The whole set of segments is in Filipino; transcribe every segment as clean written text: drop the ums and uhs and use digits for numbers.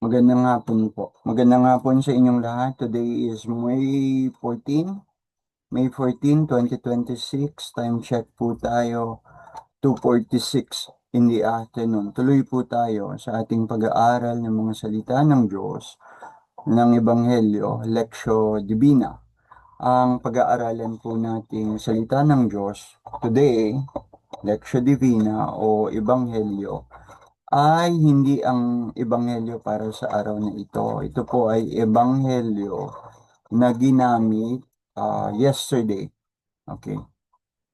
Magandang hapon po. Magandang hapon sa inyong lahat. Today is May 14, 2026. Time check po tayo, 2:46 in the afternoon. Tuloy po tayo sa ating pag-aaral ng mga salita ng Diyos ng Ebanghelyo, Lectio Divina. Ang pag-aaralan po nating salita ng Diyos today, Lectio Divina o Ebanghelyo, ay hindi ang ebanghelyo para sa araw na ito. Ito po ay ebanghelyo na ginamit yesterday. Okay.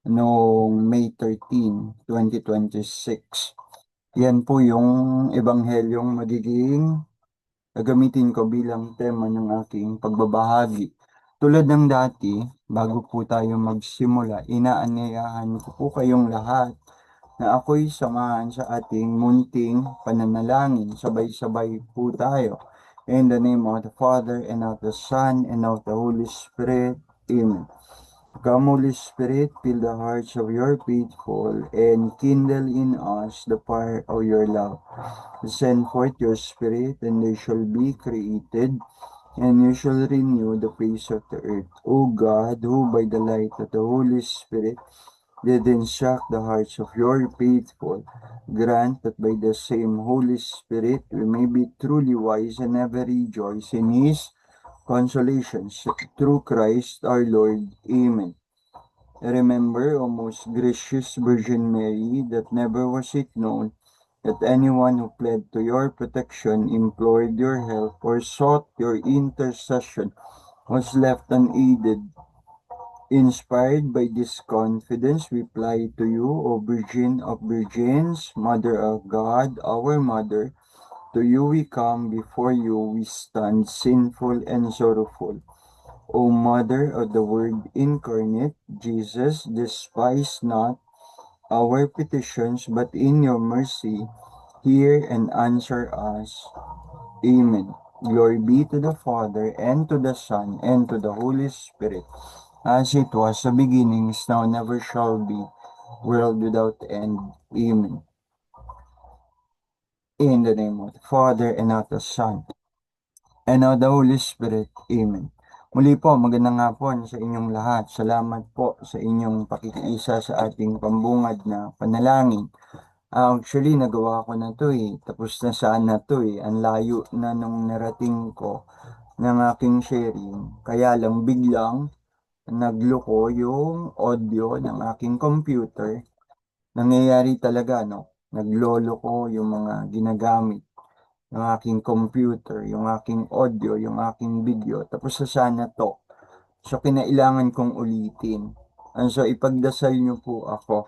Noong May 13, 2026. Yan po yung ebanghelyong magiging gagamitin ko bilang tema ng aking pagbabahagi. Tulad ng dati, bago po tayo magsimula, inaanyayahan ko po kayong lahat na ako'y samahan sa ating munting pananalangin. Sabay-sabay po tayo. In the name of the Father, and of the Son, and of the Holy Spirit. Amen. Come, Holy Spirit, fill the hearts of your faithful, and kindle in us the fire of your love. Send forth your Spirit, and they shall be created, and you shall renew the face of the earth. O God, who by the light of the Holy Spirit did instruct the hearts of your faithful, grant that by the same Holy Spirit we may be truly wise and ever rejoice in His consolations. Through Christ our Lord. Amen. Remember, O most gracious Virgin Mary, that never was it known that anyone who fled to your protection, implored your help, or sought your intercession was left unaided. Inspired by this confidence, we fly to you, O Virgin of Virgins, Mother of God, our Mother. To you we come, before you we stand, sinful and sorrowful. O Mother of the Word incarnate, Jesus, despise not our petitions, but in your mercy hear and answer us. Amen. Glory be to the Father, and to the Son, and to the Holy Spirit, as it was the beginning, is now, never shall be, world without end. Amen. In the name of the Father, and of the Son, and of the Holy Spirit. Amen. Muli po, magandang hapon sa inyong lahat. Salamat po sa inyong pakikiisa sa ating pambungad na panalangin. Actually, nagawa ko na to eh. Tapos na sana to eh. Ang layo na nung narating ko ng aking sharing. Kaya lang biglang nagloko yung audio ng aking computer. Nangyayari talaga, no? Naglolo ko yung mga ginagamit ng aking computer, yung aking audio, yung aking video. Tapos sa sana to. So, kinailangan kong ulitin. And so, ipagdasal nyo po ako.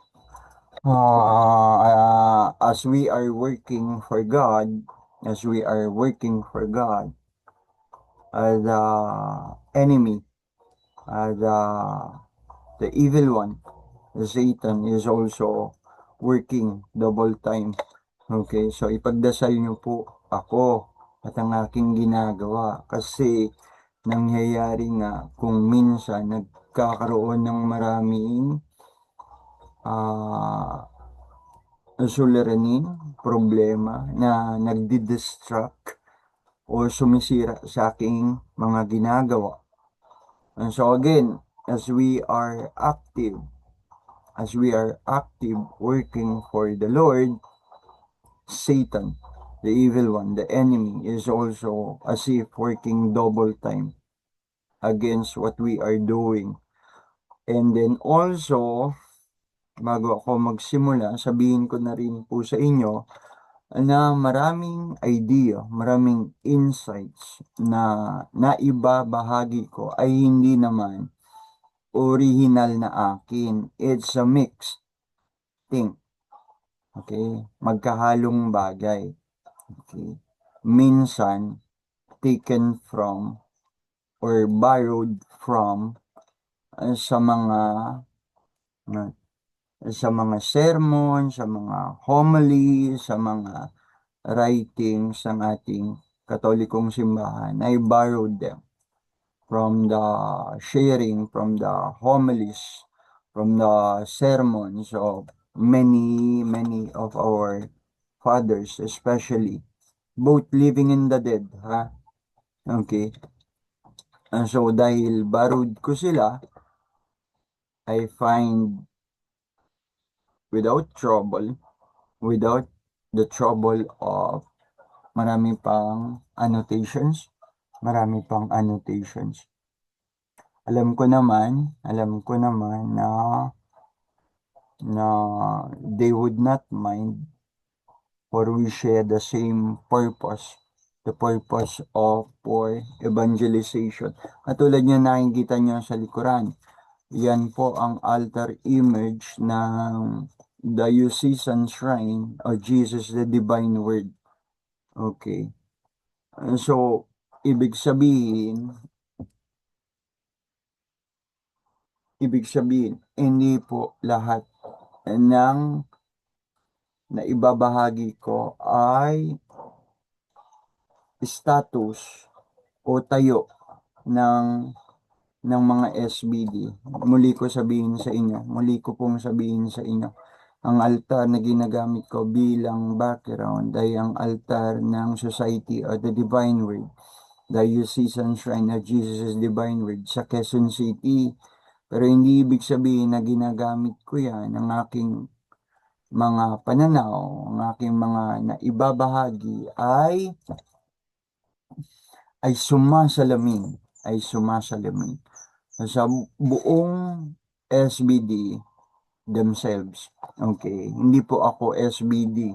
As we are working for God, as we are working for God, the enemy, the evil one, the Satan is also working double time. Okay, so ipagdasal niyo po ako at ang aking ginagawa kasi nangyayari nga kung minsan nagkakaroon ng maraming uh, suliranin, problema na nagdi-distract o sumisira sa aking mga ginagawa. And so again, as we are active working for the Lord, Satan, the evil one, the enemy, is also as if working double time against what we are doing. And then also, bago ako magsimula, sabihin ko na rin po sa inyo na maraming idea, maraming insights na naibabahagi ko ay hindi naman original na akin. It's a mixed thing. Okay? Magkahalong bagay. Okay? Minsan, taken from or borrowed from sa mga uh, sa mga sermon, sa mga homily, sa mga writings ng ating Katolikong simbahan. I borrowed them from the sharing, from the homilies, from the sermons of many of our fathers, especially. both living and the dead, ha? Okay. So, dahil borrowed ko sila, I find without trouble, without the trouble of marami pang annotations, marami pang annotations. Alam ko naman na they would not mind, for we share the same purpose, the purpose of for evangelization. At tulad nyo nakikita nyo sa likuran, yan po ang altar image ng Diocesan Shrine of Jesus the Divine Word. Okay. So, ibig sabihin, hindi po lahat ng na ibabahagi ko ay status o tayo ng mga SBD. Muli ko pong sabihin sa inyo, ang altar na ginagamit ko bilang background ay ang altar ng Society of the Divine Word, Diocesan Shrine of Jesus Divine Word sa Quezon City. Pero hindi ibig sabihin na ginagamit ko yan ang aking mga pananaw, ang aking mga naibabahagi ay sumasalamin sa buong SBD themselves. Okay, hindi po ako SBD.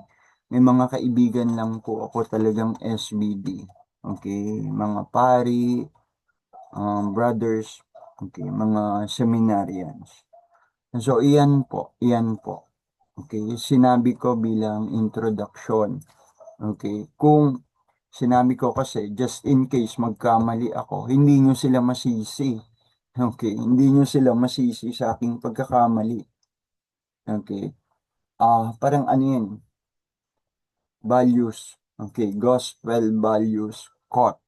May mga kaibigan lang po ako talagang SBD. Okay, mga pari, brothers, okay, mga seminarians. So, iyan po. Okay, sinabi ko bilang introduction. Okay, kung sinabi ko kasi, just in case magkamali ako, hindi nyo sila masisi. Okay, hindi nyo sila masisi sa aking pagkakamali. Okay, parang ano yun, values. Okay, gospel values caught,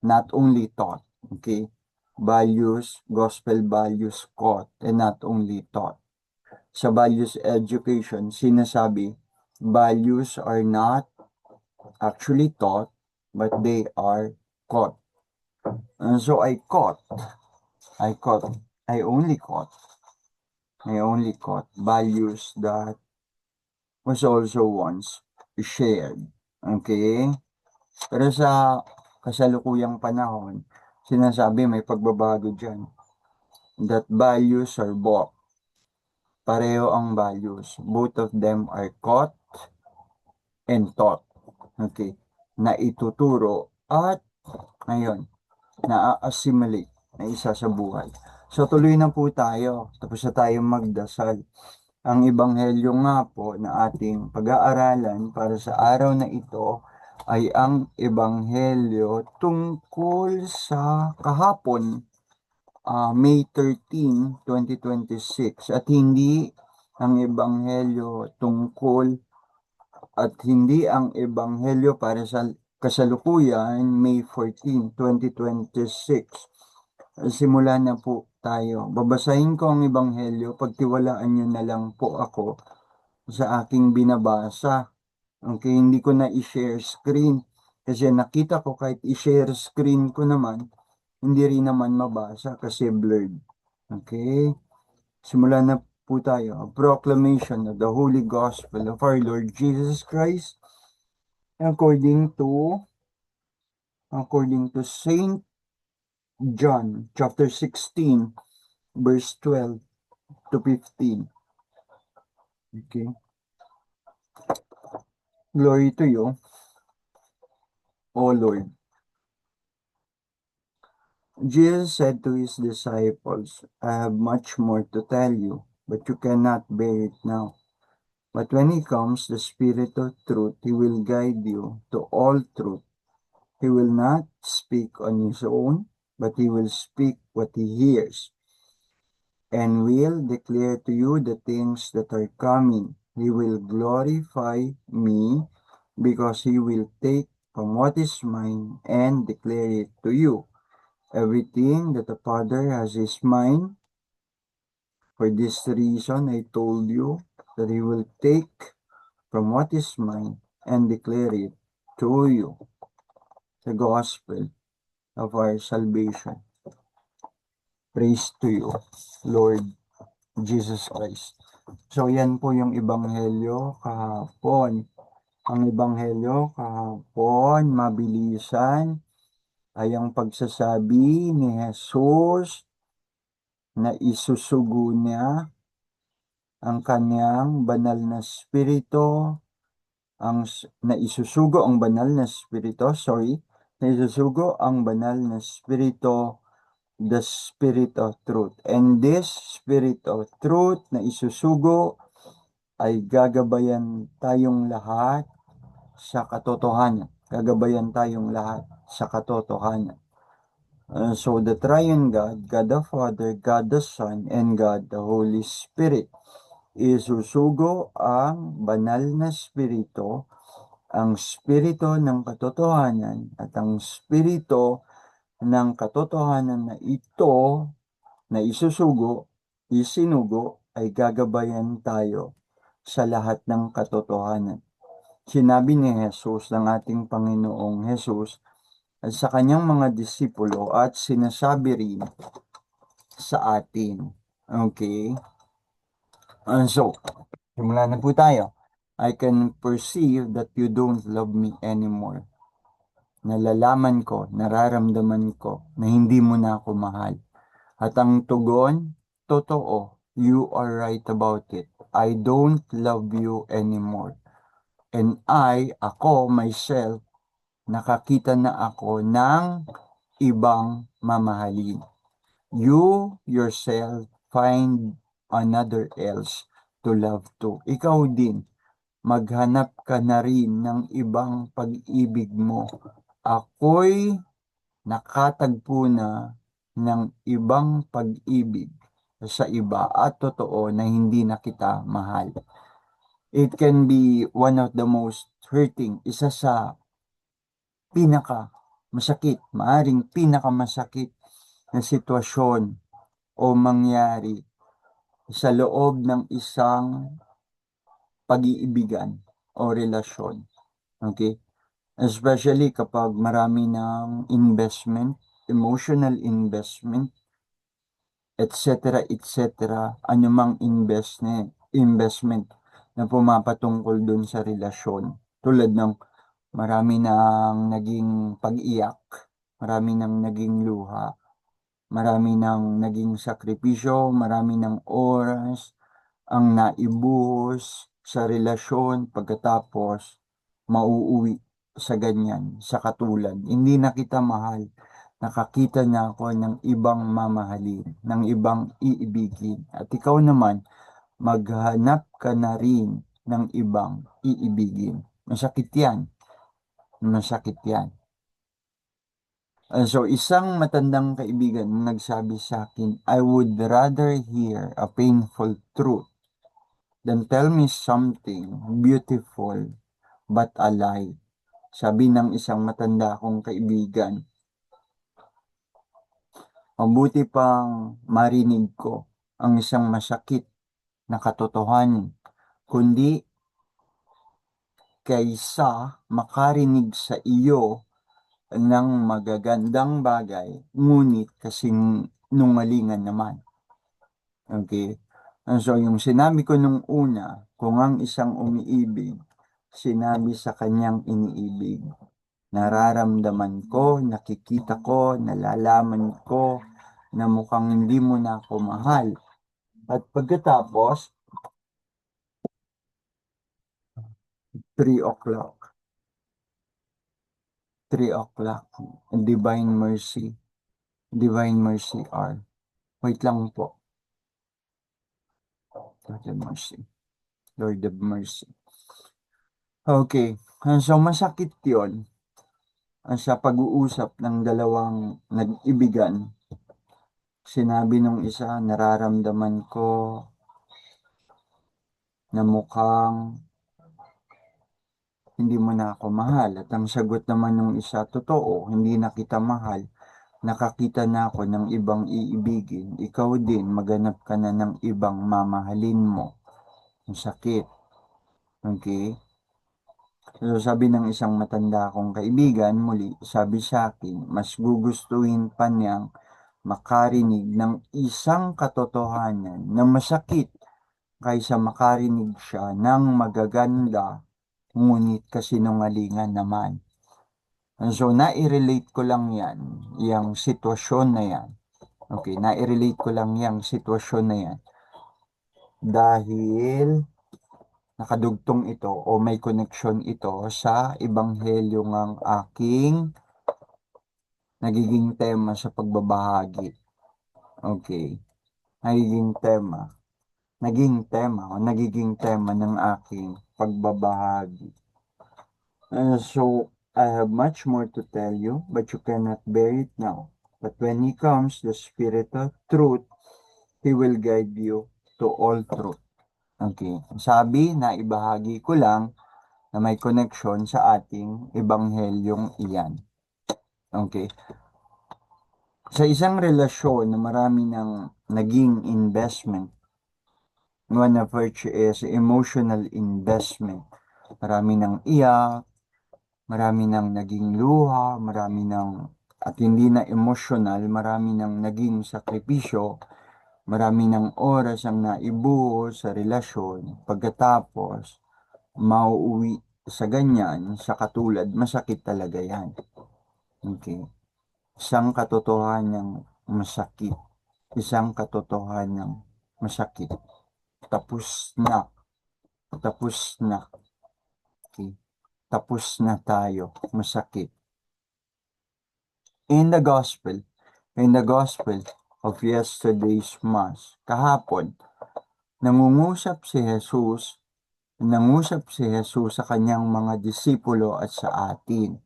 not only taught. Okay, values, gospel values caught, and not only taught. Sa values education, sinasabi, values are not actually taught, but they are caught. And so I caught, I only caught values that was also once shared. Okay? Pero sa kasalukuyang panahon, sinasabi may pagbabago dyan. That values are both. Pareho ang values. Both of them are caught and taught. Okay? Na ituturo at ngayon, na-assimilate na isa sa buhay. So tuloy na po tayo. Tapos na tayong magdasal. Ang ebanghelyo nga po na ating pag-aaralan para sa araw na ito ay ang ebanghelyo tungkol sa kahapon, May 13, 2026. At hindi ang ebanghelyo tungkol at hindi ang ebanghelyo para sa kasalukuyan, May 14, 2026. Simulan na po tayo. Babasahin ko ang ebanghelyo, pagtiwalaan nyo na lang po ako sa aking binabasa. Okay, hindi ko na i-share screen kasi nakita ko kahit i-share screen ko naman, hindi rin naman mabasa kasi blurred. Okay, simulan na po tayo. A proclamation of the Holy Gospel of our Lord Jesus Christ according to Saint John chapter 16 verse 12 to 15. Okay. Glory to you, O Lord. Jesus said to his disciples, I have much more to tell you, but you cannot bear it now. But when he comes, the Spirit of truth, he will guide you to all truth. He will not speak on his own, but he will speak what he hears, and will declare to you the things that are coming. He will glorify me, because he will take from what is mine and declare it to you. Everything that the Father has is mine. For this reason I told you that he will take from what is mine and declare it to you the gospel of our salvation. Praise to you, Lord Jesus Christ. So yan po yung ebanghelyo kahapon. Ang ebanghelyo kahapon, mabilisan, ay ang pagsasabi ni Jesus na isusugo niya ang kanyang banal na spirito, na isusugo ang banal na spirito, na isusugo ang banal na spirito, the spirit of truth. And this spirit of truth na isusugo ay gagabayan tayong lahat sa katotohanan. Gagabayan tayong lahat sa katotohanan. So the triune God, God the Father, God the Son, and God the Holy Spirit, isusugo ang banal na spirito, ang spirito ng katotohanan, at ang spirito ng katotohanan na ito na isinugo ay gagabayan tayo sa lahat ng katotohanan. Sinabi ni Jesus, ng ating Panginoong Jesus, sa kanyang mga disipulo at sinasabi rin sa atin. Okay? So, simula na po tayo. I can perceive that you don't love me anymore. Nalalaman ko, nararamdaman ko na hindi mo na ako mahal. At ang tugon, totoo, you are right about it. I don't love you anymore. And ako, myself, nakakita na ako ng ibang mamahalin. You yourself find another else to love to. Ikaw din, maghanap ka na rin ng ibang pag-ibig mo. Ako'y nakatagpo na ng ibang pag-ibig sa iba at totoo na hindi na kita mahal. It can be one of the most hurting, isa sa maaring pinakamasakit na sitwasyon o mangyari sa loob ng isang pag-iibigan o relasyon. Okay? Especially kapag marami ng investment, emotional investment, etc., etc., anumang investment na pumapatungkol dun sa relasyon. Tulad ng marami nang naging pag-iyak, marami nang naging luha, marami nang naging sakripisyo, marami ng oras ang naibuhos sa relasyon pagkatapos mauuwi sa ganyan, sa katulad. Hindi na kita mahal. Nakakita na ako ng ibang mamahalin, ng ibang iibigin. At ikaw naman, maghanap ka na rin ng ibang iibigin. Masakit yan. Masakit yan. So, isang matandang kaibigan nagsabi sa akin, I would rather hear a painful truth than tell me something beautiful but a lie. Sabi ng isang matanda kong kaibigan, mabuti pang marinig ko ang isang masakit na katotohanan, kundi kaysa makarinig sa iyo ng magagandang bagay, ngunit kasing nungalingan naman. Okay? So, yung sinabi ko nung una, kung ang isang umiibig, sinabi sa kanyang iniibig, nararamdaman ko, nakikita ko, nalalaman ko, na mukhang hindi mo na ako mahal. At pagkatapos, 3 o'clock, 3 o'clock, Divine Mercy hour. Wait lang po. Lord of Mercy. Lord of Mercy. Okay. So, masakit yun. Sa pag-uusap ng dalawang nag-ibigan, sinabi nung isa, nararamdaman ko na mukhang hindi mo na ako mahal. At ang sagot naman nung isa, totoo, hindi na kita mahal. Nakakita na ako ng ibang iibigin. Ikaw din, maghanap ka na ng ibang mamahalin mo. Ang sakit. Okay? So sabi ng isang matanda kong kaibigan, muli, sabi sa akin, mas gugustuhin pa niyang makarinig ng isang katotohanan na masakit kaysa makarinig siya ng magaganda, ngunit kasinungalingan naman. So, nai-relate ko lang yan, yung sitwasyon na yan. Okay, nai-relate ko lang yung sitwasyon na yan. Dahil nakadugtong ito o may connection ito sa ebanghelyo ng aking nagiging tema sa pagbabahagi. Okay, nagiging tema. Nagiging tema ng aking pagbabahagi. So, I have much more to tell you, but you cannot bear it now. But when He comes, the Spirit of truth, He will guide you to all truth. Okay. Sabi na ibahagi ko lang na may connection sa ating ebanghelyong iyan. Okay. Sa isang relasyon na marami ng naging investment, one of which is emotional investment. Marami ng iyak, marami ng naging luha, marami ng, at hindi na emotional, marami ng naging sakripisyo, marami ng oras ang naibuo sa relasyon. Pagkatapos, mauuwi sa ganyan, sa katulad, masakit talaga yan. Okay. Isang katotohanang masakit. Isang katotohanang masakit. Tapos na. Tapos na. Okay. Tapos na tayo. Masakit. In the gospel of yesterday's mass, kahapon, nangungusap si Jesus sa kanyang mga disipulo at sa atin.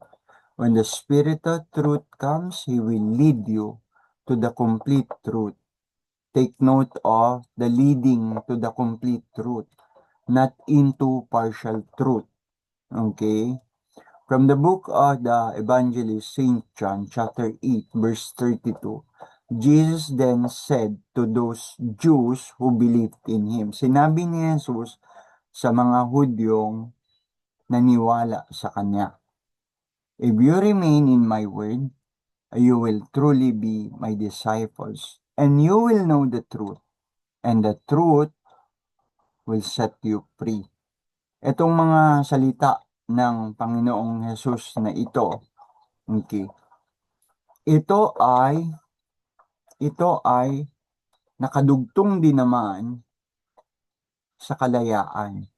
When the Spirit of truth comes, He will lead you to the complete truth. Take note of the leading to the complete truth, not into partial truth. Okay? From the book of the Evangelist St. John, chapter 8, verse 32, Jesus then said to those Jews who believed in Him, sinabi ni Jesus sa mga Hudyong naniwala sa Kanya, if you remain in my word, you will truly be my disciples, and you will know the truth, and the truth will set you free. Itong mga salita ng Panginoong Jesus na ito, okay, ito ay nakadugtong din naman sa kalayaan,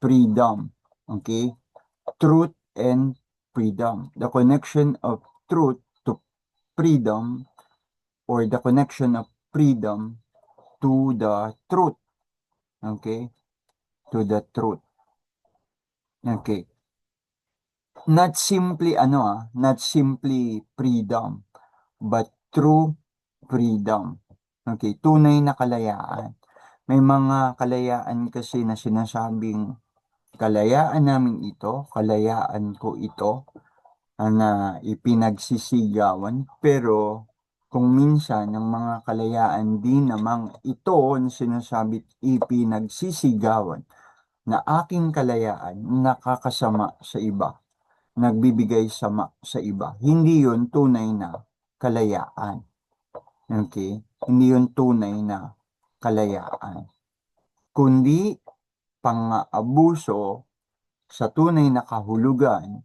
freedom, okay? Truth and freedom. The connection of truth to freedom, or the connection of freedom to the truth, okay? To the truth. Okay. Not simply not simply freedom, but true freedom. Okay, tunay na kalayaan. May mga kalayaan kasi na sinasabing kalayaan namin ito, kalayaan ko ito, na ipinagsisigawan. Pero kung minsan ang mga kalayaan din namang ito na sinasabi ipinagsisigawan, na aking kalayaan nakakasama sa iba, nagbibigay sama sa iba. Hindi yun tunay na kalayaan. Okay? Hindi yun tunay na kalayaan. Kundi pang-aabuso sa tunay na kahulugan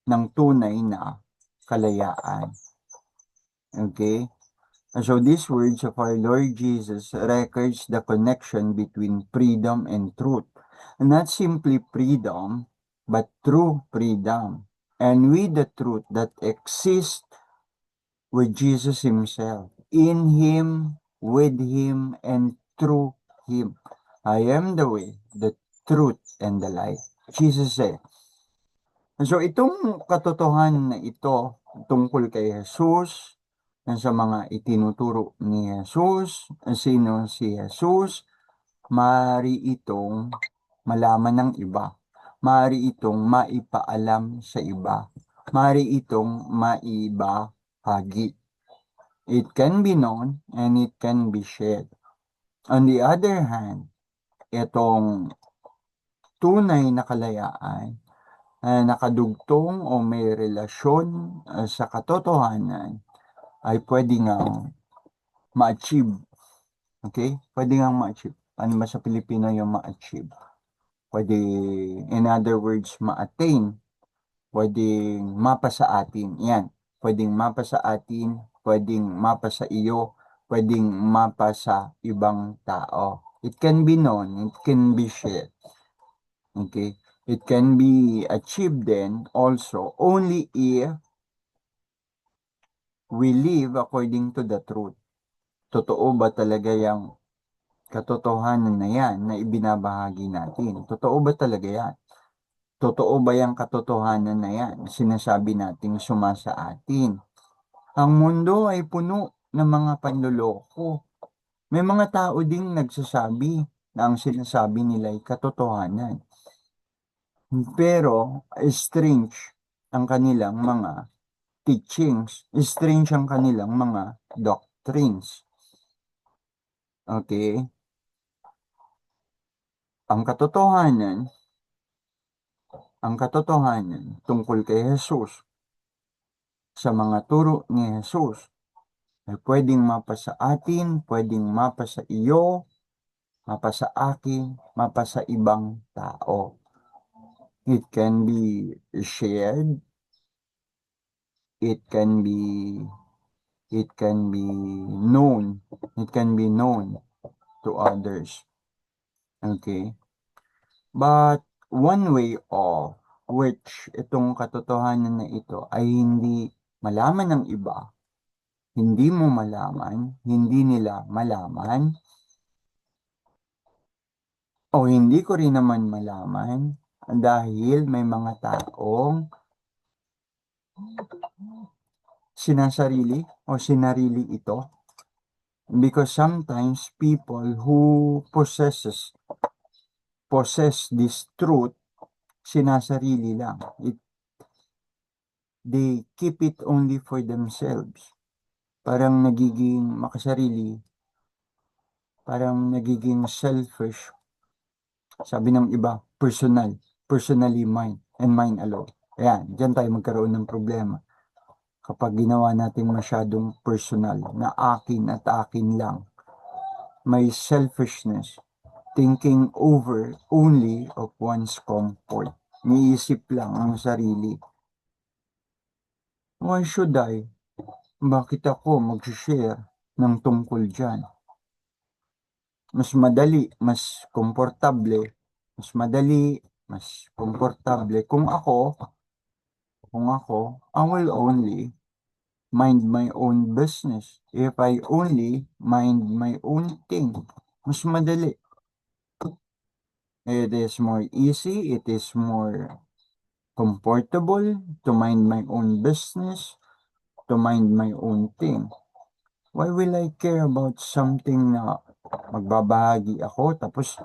ng tunay na kalayaan. Okay? So these words of our Lord Jesus records the connection between freedom and truth. Not simply freedom, but true freedom. And with the truth that exists with Jesus Himself, in Him, with Him, and through Him. I am the way, the truth, and the life. Jesus said. So itong katotohanan na ito tungkol kay Jesus, sa mga itinuturo ni Jesus, sino si Jesus, maaari itong malaman ng iba. Maaari itong maipaalam sa iba. Maaari itong maibahagi. It can be known and it can be shared. On the other hand, itong tunay na kalayaan nakadugtong o may relasyon sa katotohanan ay pwede nga ma-achieve. Okay? Pwede nga ma-achieve. Ano ba sa Pilipino yung ma-achieve? Pwede, in other words, ma-attain. Pwedeng mapa sa atin. Yan. Pwedeng mapa sa atin, pwedeng mapa sa iyo, pwedeng mapa sa ibang tao. It can be known, it can be shared. Okay? It can be achieved then also only if we live according to the truth. Totoo ba talaga yung katotohanan na yan na ibinabahagi natin? Totoo ba talaga yan? Totoo ba yung katotohanan na yan? Sinasabi nating sumasa atin. Ang mundo ay puno ng mga panloloko. May mga tao ding nagsasabi na ang sinasabi nila ay katotohanan. Pero strange ang kanilang mga teachings, strange ang kanilang mga doctrines. Okay? Ang katotohanan, ang katotohanan tungkol kay Jesus, sa mga turo ni Jesus, ay pwedeng mapa sa atin, pwedeng mapa sa iyo, mapa sa akin, mapa sa ibang tao. It can be shared, it can be it can be known, it can be known to others. Okay? But one way of which itong katotohanan na ito ay hindi malaman ng iba, hindi mo malaman, hindi nila malaman, o hindi ko rin naman malaman dahil may mga taong sinasarili o sinarili ito. Because sometimes people who possess this truth, sinasarili lang. They keep it only for themselves. Parang nagiging makasarili, parang nagiging selfish. Sabi ng iba, personally mine, and mine alone. Ayan, dyan tayo magkaroon ng problema. Kapag ginawa natin masyadong personal, na akin at akin lang, may selfishness, thinking over only of one's comfort. Niisip lang ang sarili. Why should I? Bakit ako mag-share ng tungkol dyan? Mas madali, mas komportable, mas madali, mas komportable. Kung ako, I will only mind my own business. If I only mind my own thing, mas madali. It is more easy, it is more comfortable to mind my own business, to mind my own thing. Why will I care about something na magbabahagi ako tapos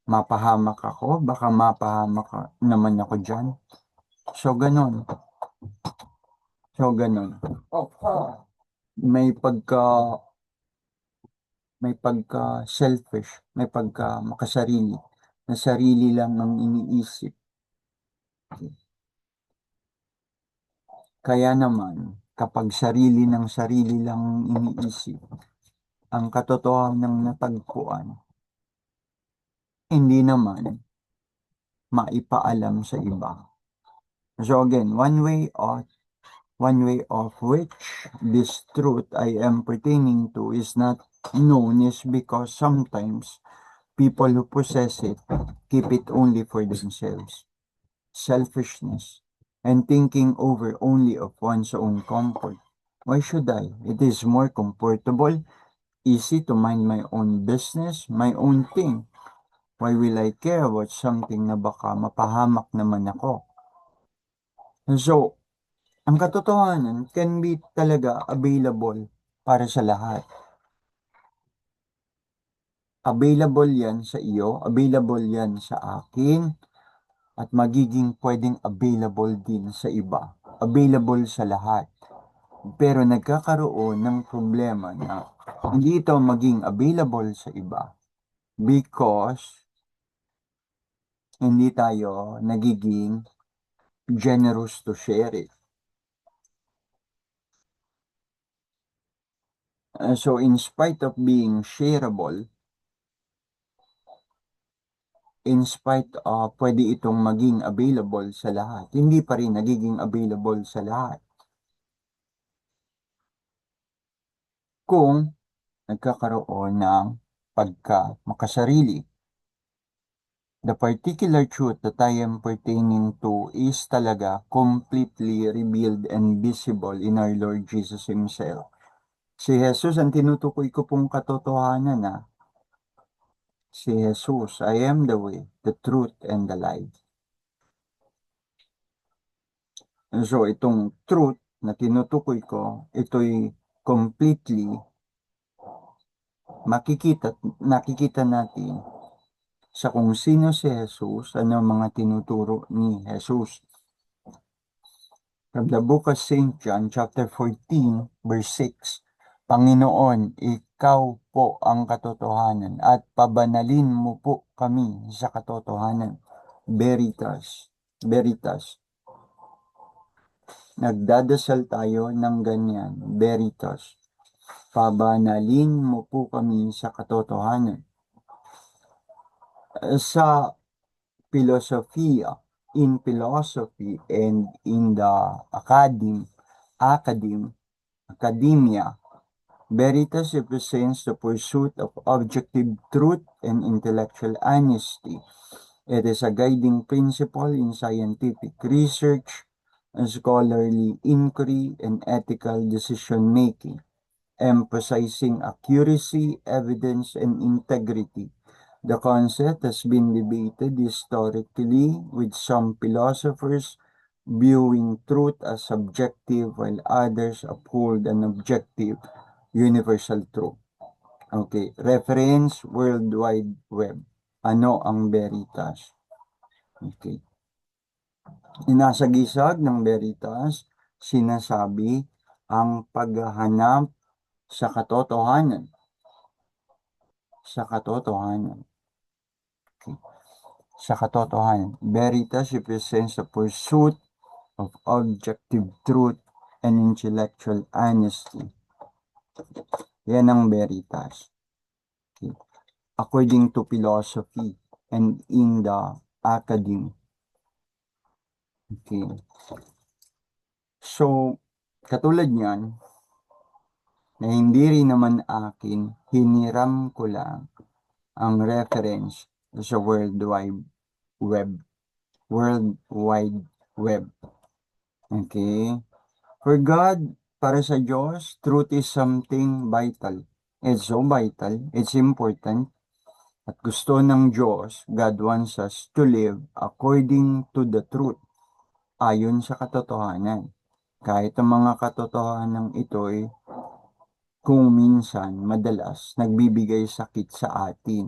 mapahamak ako? Baka mapahamak naman ako dyan. So, ganun. So, ganun. May pagka selfish, may pagka makasarili, na sarili lang ang iniisip. Kaya naman, kapag sarili ng sarili lang ang iniisip, ang katotohanan ng natagpuan, hindi naman maipaalam sa iba. So again, one way of which this truth I am pertaining to is not known is because sometimes people who possess it keep it only for themselves. Selfishness and thinking over only of one's own comfort. Why should I? It is more comfortable, easy to mind my own business, my own thing. Why will I care about something na baka mapahamak naman ako? So, ang katotohanan can be talaga available para sa lahat. Available yan sa iyo, available yan sa akin, at magiging pwedeng available din sa iba. Available sa lahat. Pero nagkakaroon ng problema na hindi ito maging available sa iba because hindi tayo nagiging generous to share it. So in spite of being shareable, in spite of pwede itong maging available sa lahat, hindi pa rin nagiging available sa lahat. Kung nagkakaroon ng makasarili. The particular truth that I am pertaining to is talaga completely revealed and visible in our Lord Jesus Himself. Si Jesus ang tinutukoy ko pong katotohanan na si Jesus, I am the way, the truth, and the life. And so itong truth na tinutukoy ko, ito'y completely nakikita natin sa kung sino si Jesus, ano ang mga tinuturo ni Jesus. From the book of St. John, chapter 14, verse 6, Panginoon, ikaw po ang katotohanan at pabanalin mo po kami sa katotohanan. Veritas, veritas. Nagdadasal tayo ng ganyan, veritas. Pabanalin mo po kami sa katotohanan. Sa in philosophy and in the academia, veritas represents the pursuit of objective truth and intellectual honesty. It is a guiding principle in scientific research, scholarly inquiry, and ethical decision-making, emphasizing accuracy, evidence, and integrity. The concept has been debated historically, with some philosophers viewing truth as subjective while others uphold an objective, universal truth. Okay, reference World Wide Web. Ano ang veritas? Okay. Inasagisag ng veritas, sinasabi ang paghahanap sa katotohanan. Sa katotohanan. Okay. Sa katotohanan. Veritas represents the pursuit of objective truth and intellectual honesty. Yan ang veritas. Okay. According to philosophy and in the academy. Okay. So, katulad niyan, na hindi rin naman akin, hiniram ko lang ang reference sa World Wide Web. World Wide Web. Okay? For God, para sa Diyos, truth is something vital. It's so vital, it's important. At gusto ng Diyos, God wants us to live according to the truth, ayon sa katotohanan. Kahit ang mga katotohanan ito'y kung minsan, madalas, nagbibigay sakit sa atin.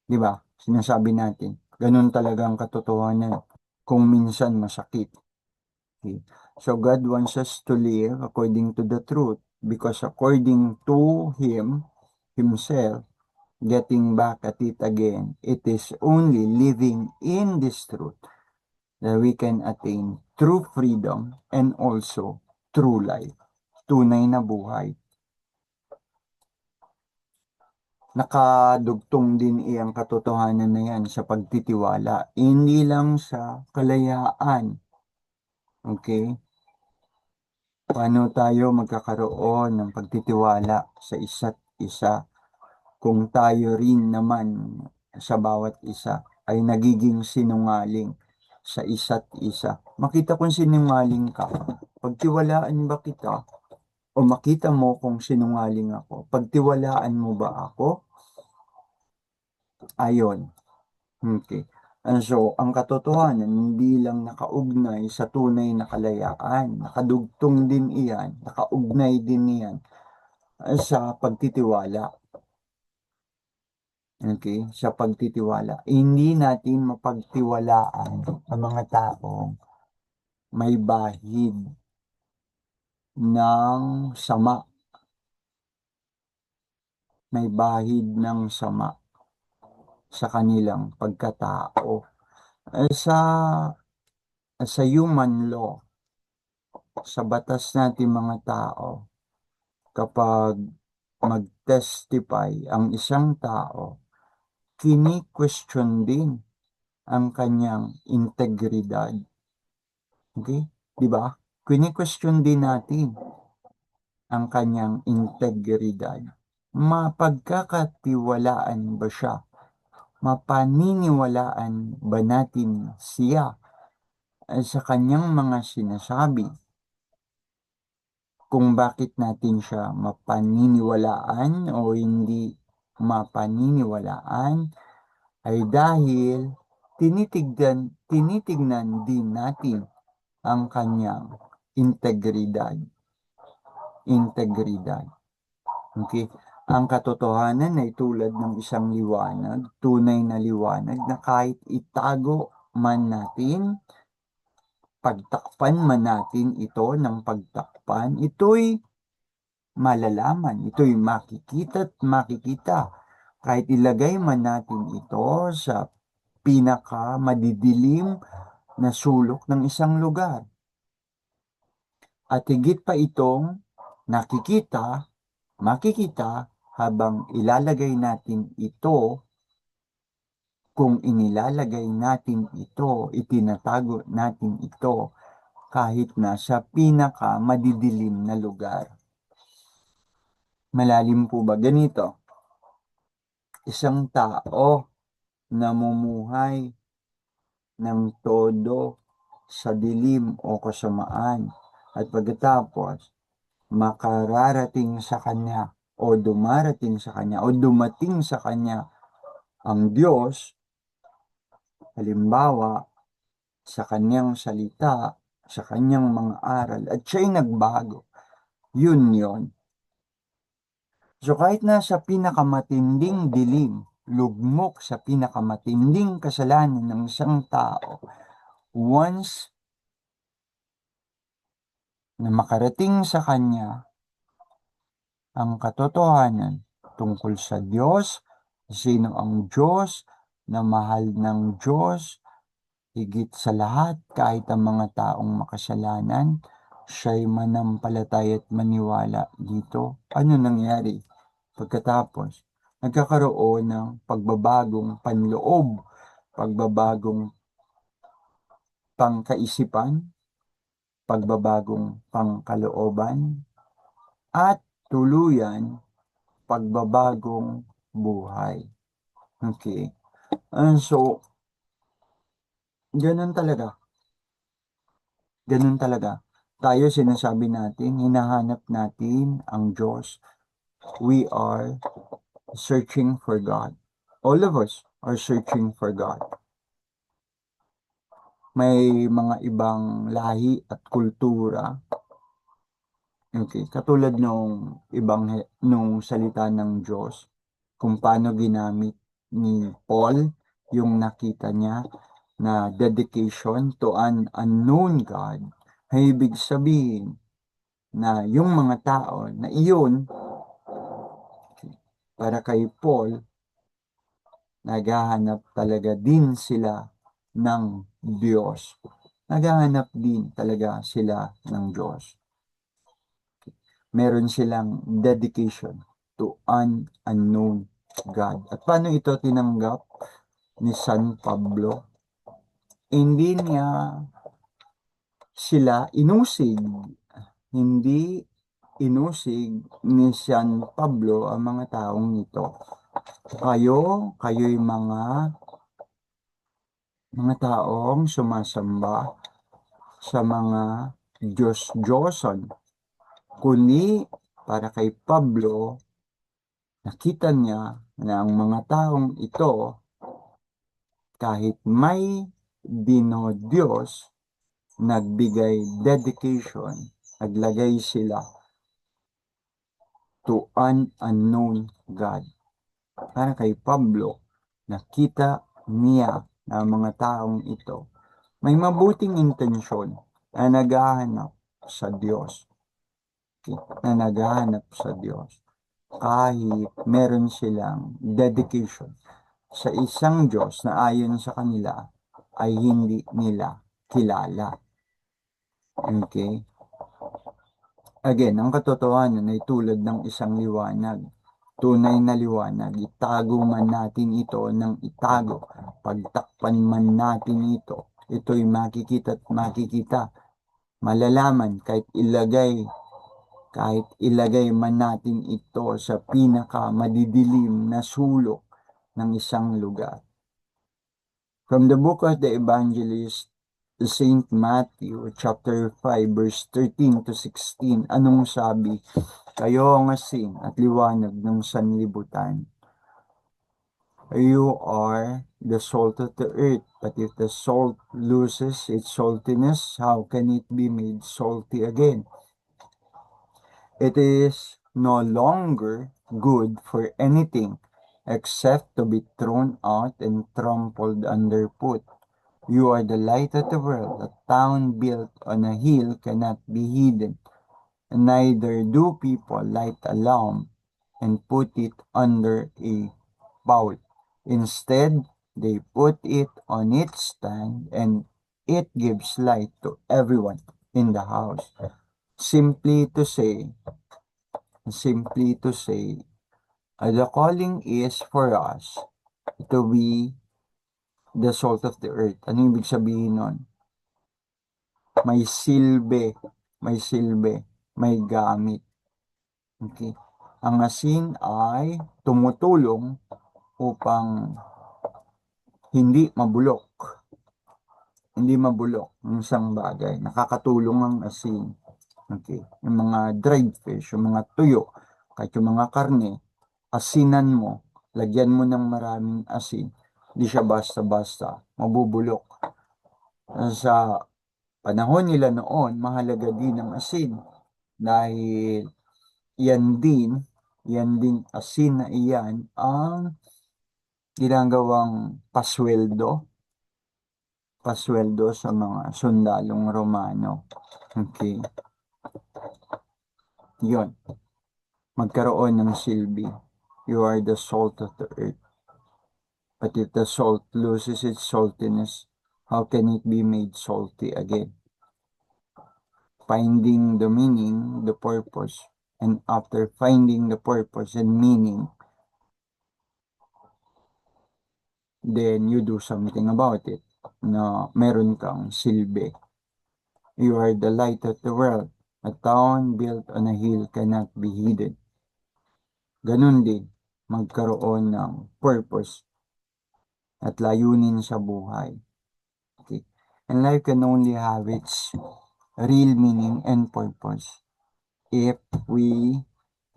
Di ba? Sinasabi natin, ganun talaga ang katotohanan. Kung minsan masakit. Okay. So God wants us to live according to the truth because according to Himself, getting back at it again, it is only living in this truth that we can attain true freedom and also true life. Tunay na buhay. Nakadugtong din iyang katotohanan na yan sa pagtitiwala. Hindi lang sa kalayaan. Okay? Paano tayo magkakaroon ng pagtitiwala sa isa't isa kung tayo rin naman sa bawat isa ay nagiging sinungaling sa isa't isa? Makita kung sinungaling ka, pagtiwalaan ba kita? O makita mo kung sinungaling ako, pagtiwalaan mo ba ako? Ayon. Okay. And so, ang katotohanan, hindi lang nakaugnay sa tunay na kalayaan. Nakadugtong din iyan, nakaugnay din iyan sa pagtitiwala. Okay? Sa pagtitiwala. Hindi natin mapagtiwalaan ang mga taong may bahid ng sama. May bahid ng sama sa kanilang pagkatao. Sa sa human law, sa batas natin mga tao, kapag mag-testify ang isang tao, kini-question din ang kanyang integridad. Okay? Di ba? Kini-question din natin ang kanyang integridad. Mapagkakatiwalaan ba siya? Mapaniniwalaan ba natin siya sa kanyang mga sinasabi? Kung bakit natin siya mapaniniwalaan o hindi mapaniniwalaan ay dahil tinitignan din natin ang kanyang integridad. Integridad. Okay? Ang katotohanan ay tulad ng isang liwanag, tunay na liwanag na kahit itago man natin, pagtakpan man natin ito ng pagtakpan, ito'y malalaman, ito'y makikita at makikita. Kahit ilagay man natin ito sa pinaka madidilim na sulok ng isang lugar. At higit pa itong makikita habang ilalagay natin ito, kung inilalagay natin ito, itinatago natin ito kahit na sa pinaka madidilim na lugar. Malalim po ba? Ganito, isang tao namumuhay ng todo sa dilim o kasamaan at pagkatapos makararating sa kanya o dumarating sa kanya o dumating sa kanya ang Diyos, halimbawa sa kanyang salita, sa kanyang mga aral at siya'y nagbago, yun. So kahit nasa pinakamatinding dilim, lugmok sa pinakamatinding kasalanan ng isang tao, once na makarating sa kanya ang katotohanan tungkol sa Diyos, sino ang Diyos, na mahal ng Diyos, higit sa lahat kahit ang mga taong makasalanan, siya'y manampalataya at maniwala dito. Ano nangyari? Pagkatapos, nagkakaroon ng pagbabagong panloob, pagbabagong pangkaisipan, pagbabagong pangkalooban, at tuluyan, pagbabagong buhay. Okay. So, ganun talaga. Ganun talaga. Tayo sinasabi natin, hinahanap natin ang Diyos. We are searching for God. All of us are searching for God. May mga ibang lahi at kultura. Okay, katulad nung salita ng Diyos, kung paano ginamit ni Paul yung nakita niya na dedication to an unknown God, ay ibig sabihin na yung mga tao na iyon, para kay Paul, naghahanap talaga din sila ng Diyos. Naghahanap din talaga sila ng Diyos. Meron silang dedication to an unknown God. At paano ito tinanggap ni San Pablo? Hindi niya sila inusig. Hindi inusig ni San Pablo ang mga taong ito. Kayo'y mga taong sumasamba sa mga Diyos-Diyoson. Kundi para kay Pablo, nakita niya na ang mga taong ito, kahit may dinodiyos, nagbigay dedication, naglagay sila to an unknown God. Para kay Pablo, nakita niya na mga taong ito may mabuting intensyon na naghahanap sa Diyos. Na naghahanap sa Diyos. Kahit meron silang dedication sa isang Diyos na ayon sa kanila ay hindi nila kilala. Okay? Again, ang katotohanan ay tulad ng isang liwanag. Tunay na liwanag, itago man natin ito ng itago, pagtakpan man natin ito, ito'y makikita at makikita, malalaman kahit ilagay man natin ito sa pinaka madidilim na sulok ng isang lugar. From the book of the evangelist Saint Matthew, chapter 5, verse 13 to 16, anong sabi? Kayo ang asin at liwanag ng sanlibutan. You are the salt of the earth, but if the salt loses its saltiness, how can it be made salty again? It is no longer good for anything except to be thrown out and trampled underfoot. You are the light of the world. A town built on a hill cannot be hidden. Neither do people light a lamp and put it under a bowl. Instead, they put it on its stand and it gives light to everyone in the house. Simply to say, the calling is for us to be the salt of the earth. Ano ibig sabihin nun? May silbi, may gamit. Okay? Ang asin ay tumutulong upang hindi mabulok. Hindi mabulok ng isang bagay. Nakakatulong ang asin. Okay? Yung mga dried fish, yung mga tuyo, kahit yung mga karne, asinan mo, lagyan mo ng maraming asin, hindi siya basta-basta mabubulok. Sa panahon nila noon, mahalaga din ang asin dahil yan din asin na iyan ang ginagawang pasweldo sa mga sundalong Romano. Okay. Yun. Magkaroon ng silbi. You are the salt of the earth. But if the salt loses its saltiness, how can it be made salty again? Finding the meaning, the purpose, and after finding the purpose and meaning, then you do something about it na meron kang silbi. You are the light of the world. A town built on a hill cannot be hidden. Ganun din, magkaroon ng purpose at layunin sa buhay. Okay. And life can only have its real meaning and purpose if we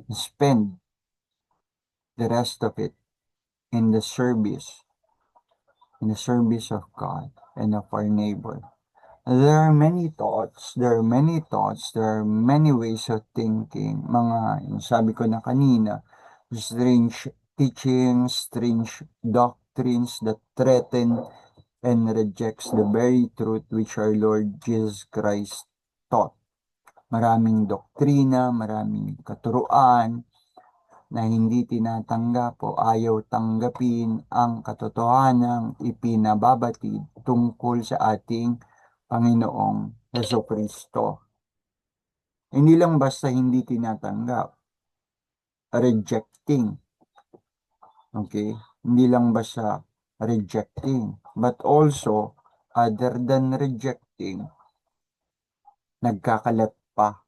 spend the rest of it in the service of God and of our neighbor. There are many thoughts, there are many ways of thinking. Sabi ko na kanina, strange teachings, strange doctrines that threaten and rejects the very truth which our Lord Jesus Christ taught. Maraming doktrina, maraming katuruan na hindi tinatanggap o ayaw tanggapin ang katotohanang ipinababatid tungkol sa ating Panginoong Jesucristo. Hindi lang basta hindi tinatanggap, rejecting. Okay? Hindi lang basta rejecting, but also, other than rejecting, nagkakalat pa.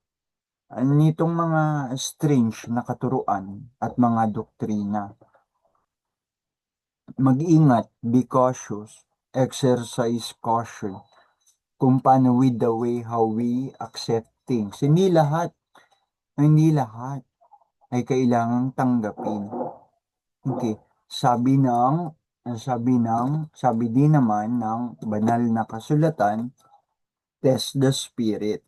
Nitong mga strange na katuruan at mga doktrina. Mag-ingat, be cautious, exercise caution kung paano with the way how we accept things. Hindi lahat ay kailangang tanggapin. Okay. Sabi din naman ng banal na kasulatan, test the spirit.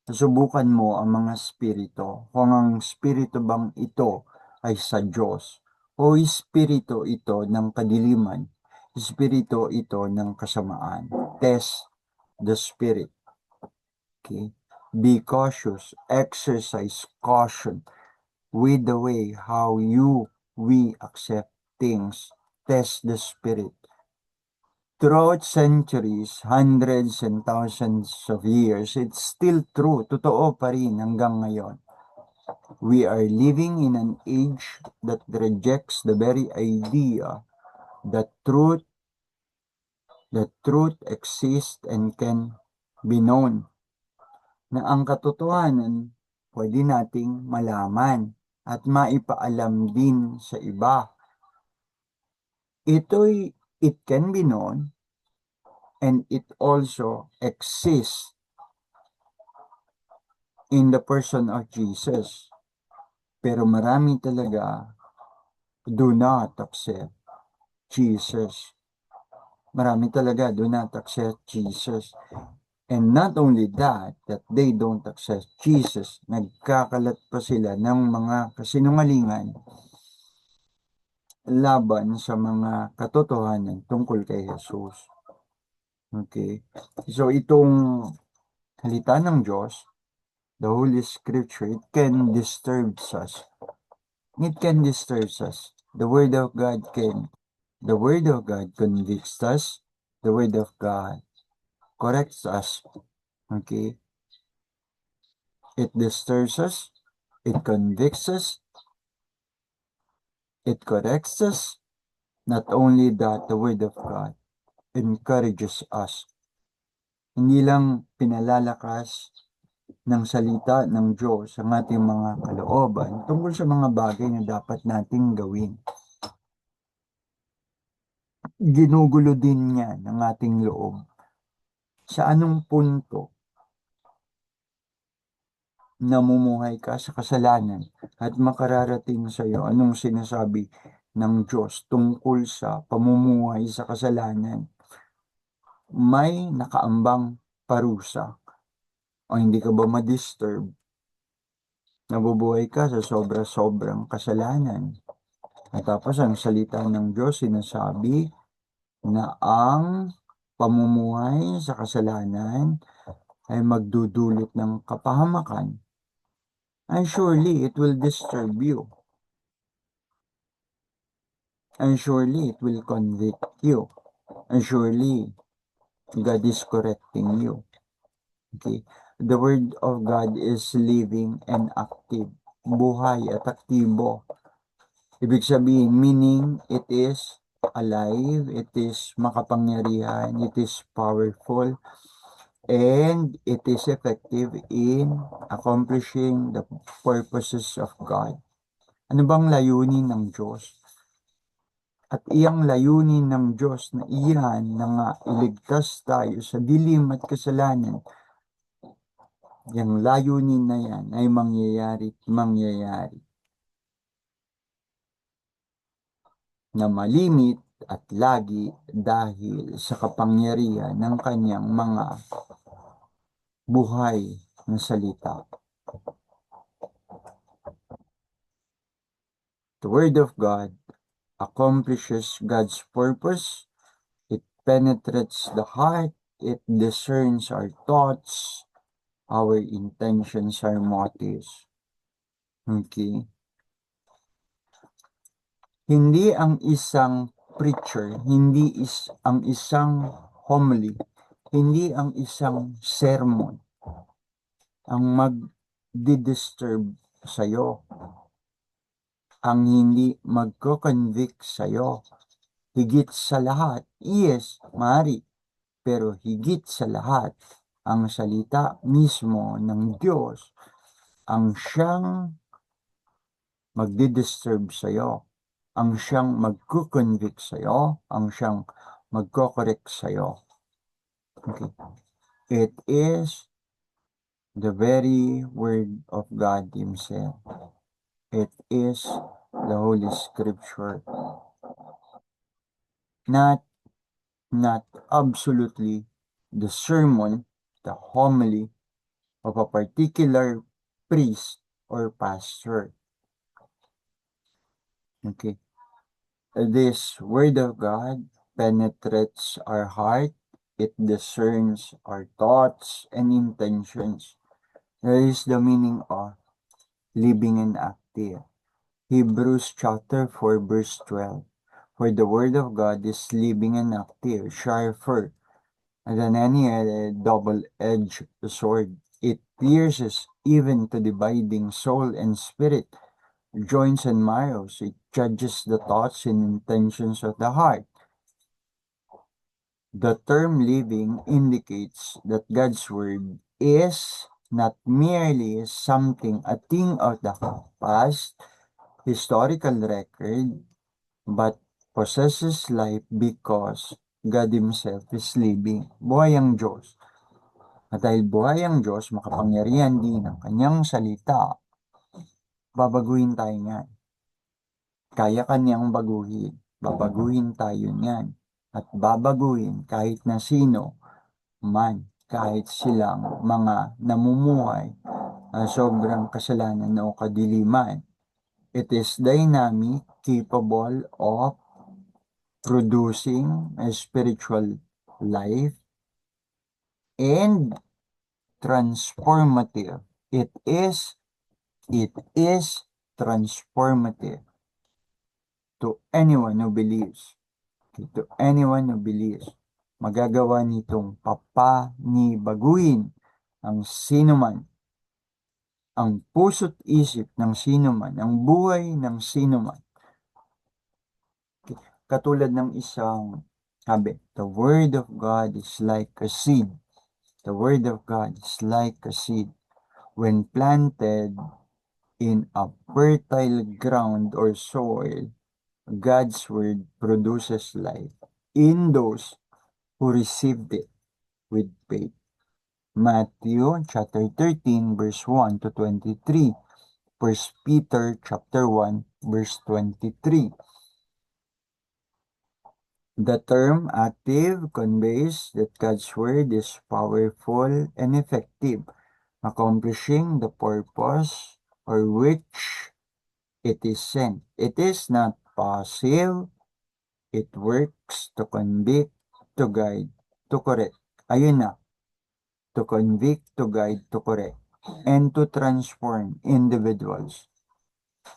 Susubukan mo ang mga spirito, kung ang spirito bang ito ay sa Diyos, o espiritu ito ng kadiliman, espiritu ito ng kasamaan. Test the spirit. Okay? Be cautious, exercise caution with the way how we accept things. Test the spirit. throughout centuries, hundreds and thousands of years, it's still true. Totoo pa rin hanggang ngayon. We are living in an age that rejects the very idea that truth exists and can be known. Na ang katotohanan pwede nating malaman at maipaalam din sa iba. It can be known and it also exists in the person of Jesus. Pero marami talaga do not accept Jesus. Marami talaga do not accept Jesus. And not only that they don't accept Jesus, nagkakalat pa sila ng mga kasinungalingan laban sa mga katotohanan tungkol kay Jesus. Okay? So itong salita ng Diyos, the Holy Scripture, it can disturb us. It can disturb us. The Word of God convicts us. The Word of God corrects us. Okay? It disturbs us. It convicts us. It corrects us. Not only that, the Word of God encourages us. Hindi lang pinalalakas ng salita ng Diyos ang ating mga kalooban tungkol sa mga bagay na dapat nating gawin. Ginugulo din niya ng ating loob. Sa anong punto namumuhay ka sa kasalanan at makararating sa iyo anong sinasabi ng Diyos tungkol sa pamumuhay sa kasalanan? May nakaambang parusa o hindi ka ba ma-disturb? Nabubuhay ka sa sobra-sobrang kasalanan. At tapos ang salita ng Diyos sinasabi na ang pamumuhay sa kasalanan ay magdudulot ng kapahamakan. And surely it will disturb you. And surely it will convict you. And surely God is correcting you. Okay? The Word of God is living and active. Buhay at aktibo. Ibig sabihin, meaning it is alive, it is makapangyarihan, it is powerful, and it is effective in accomplishing the purposes of God. Ano bang layunin ng Diyos? At iyang layunin ng Diyos na iyan na nga iligtas tayo sa dilim at kasalanan, yung layunin na yan ay mangyayari na malimit at lagi dahil sa kapangyarihan ng kanyang mga buhay na salita. The Word of God accomplishes God's purpose. It penetrates the heart. It discerns our thoughts, our intentions, our motives. Okay? Hindi ang isang preacher, ang isang homily, hindi ang isang sermon ang mag-disturb sa'yo, ang hindi magko-convict sa'yo. Higit sa lahat, yes, maaari, pero higit sa lahat, ang salita mismo ng Diyos ang siyang magdi-disturb sa'yo, ang siyang magko-convict sa'yo, ang siyang magko-correct sa'yo. Okay. It is the very Word of God Himself. It is the Holy Scripture. Not absolutely the sermon, the homily of a particular priest or pastor. Okay. This Word of God penetrates our heart. It discerns our thoughts and intentions. That is the meaning of living and active. Hebrews chapter 4 verse 12. For the word of God is living and active, sharper than any double-edged sword. It pierces even to dividing soul and spirit, joints and marrows. It judges the thoughts and intentions of the heart. The term living indicates that God's word is not merely something, a thing of the past, historical record, but possesses life because God Himself is living. Buhay ang Diyos. At dahil buhay ang Diyos, makapangyarihan din ang kanyang salita, babaguhin tayo niyan. Kaya kanyang baguhin, babaguhin tayo niyan. At babaguhin kahit na sino man, kahit silang mga namumuhay na sobrang kasalanan o kadiliman. It is dynamic, capable of producing a spiritual life and transformative. It is transformative to anyone who believes. To anyone who believes. Magagawa nitong papanibaguhin ang sinuman, ang puso't isip ng sinuman, ang buhay ng sinuman. Katulad ng isang sabi, the word of God is like a seed. The word of God is like a seed. When planted in a fertile ground or soil, God's word produces life in those who received it with faith. Matthew chapter 13 verse 1 to 23. 1 Peter chapter 1 verse 23. The term active conveys that God's word is powerful and effective, accomplishing the purpose for which it is sent. It is not passive. It works to convict, to guide, to correct. Ayun na. To convict, to guide, to correct, and to transform individuals,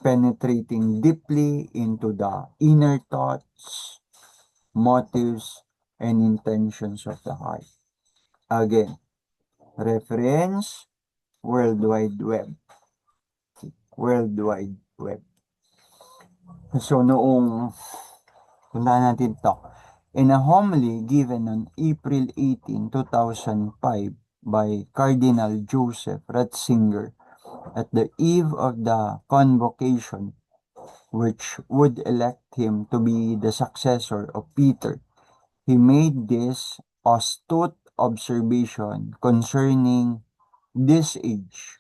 penetrating deeply into the inner thoughts, motives, and intentions of the heart. Again, reference, World Wide Web. World Wide Web. So, puntahan natin to. In a homily given on April 18, 2005 by Cardinal Joseph Ratzinger at the eve of the convocation which would elect him to be the successor of Peter, he made this astute observation concerning this age.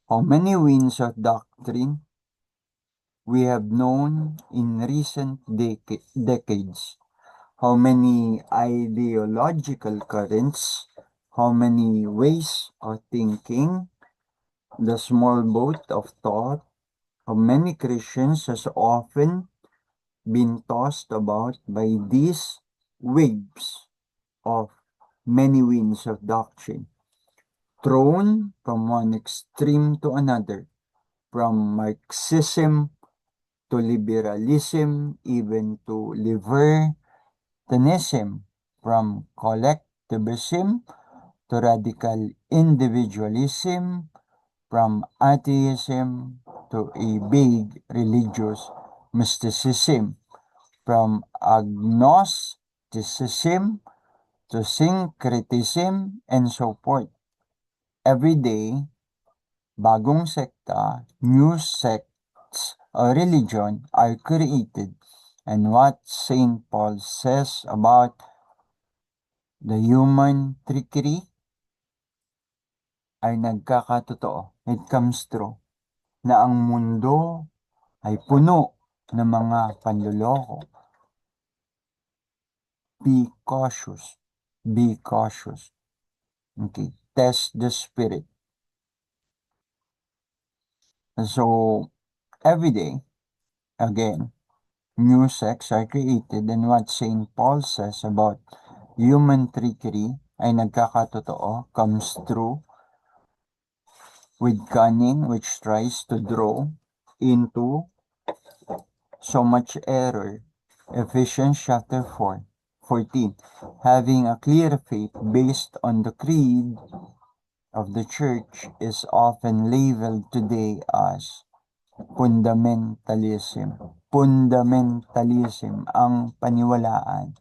How many winds of doctrine we have known in recent decades. How many ideological currents, how many ways of thinking, the small boat of thought of many Christians has often been tossed about by these waves of many winds of doctrine, thrown from one extreme to another, from Marxism to liberalism, even to libertarianism, from collectivism to radical individualism, from atheism to a vague religious mysticism, from agnosticism to syncretism, and so forth. Every day, bagong sekta, new sects, or religion are created, and what St. Paul says about the human trickery ay nagkakatotoo. It comes true na ang mundo ay puno ng mga panloloko. Be cautious. Be cautious. Okay. Test the spirit. So, every day, again, new sects are created, and what St. Paul says about human trickery ay nagkakatotoo, comes true, with cunning which tries to draw into so much error Ephesians chapter 4:14. Having a clear faith based on the creed of the church is often labeled today as fundamentalism. Fundamentalism ang paniwalaan,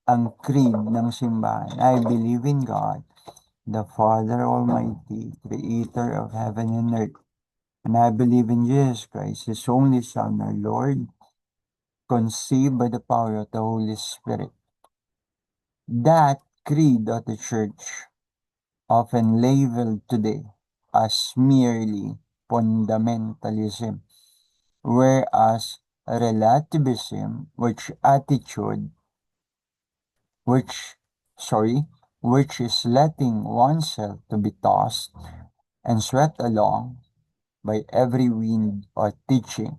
ang creed ng simbahan. I believe in God, the Father Almighty, Creator of heaven and earth. And I believe in Jesus Christ, His only Son, our Lord, conceived by the power of the Holy Spirit. That creed of the church, often labeled today as merely fundamentalism, whereas relativism, which is letting oneself to be tossed and swept along by every wind or teaching,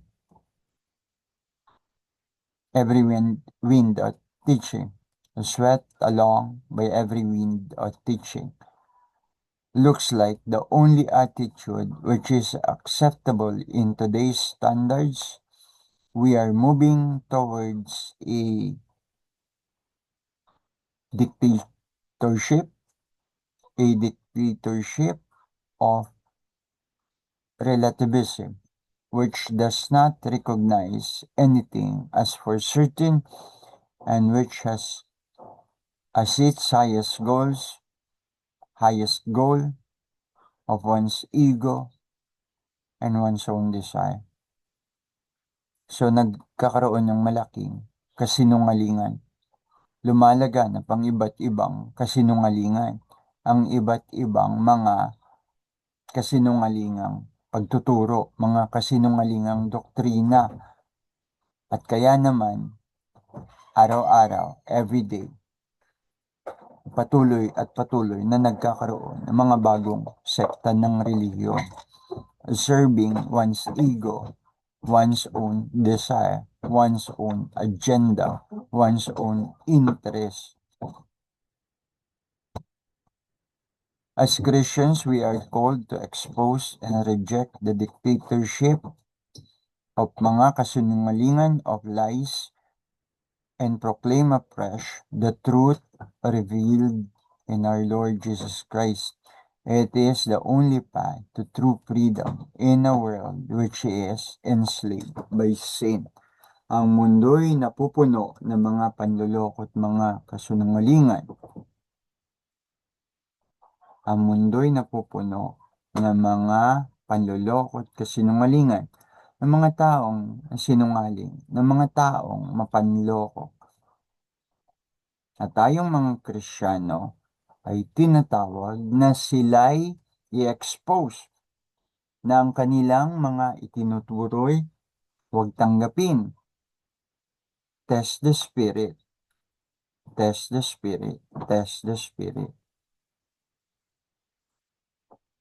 swept along by every wind or teaching, looks like the only attitude which is acceptable in today's standards. We are moving towards a dictatorship, of relativism, which does not recognize anything as for certain and which has as its highest goal of one's ego and one's own desire. So nagkakaroon ng malaking kasinungalingan. Lumalaganap ang iba't ibang kasinungalingan, ang iba't ibang mga kasinungalingang pagtuturo, mga kasinungalingang doktrina. At kaya naman, araw-araw, everyday, patuloy na nagkakaroon ng mga bagong sekta ng relihiyon, serving one's ego, one's own desire, one's own agenda, one's own interest. As Christians, we are called to expose and reject the dictatorship of mga kasinungalingan of lies and proclaim afresh the truth revealed in our Lord Jesus Christ. It is the only path to true freedom in a world which is enslaved by sin. Ang mundo'y napupuno ng mga panloloko at mga kasinungalingan. Ang mundo'y napupuno ng mga panloloko at kasinungalingan, ng mga taong sinungaling, ng mga taong mapanloko. At tayong mga Kristiyano ay tinatawag na sila'y i-expose na ang kanilang mga itinuturoy huwag tanggapin. Test the spirit. Test the spirit. Test the spirit.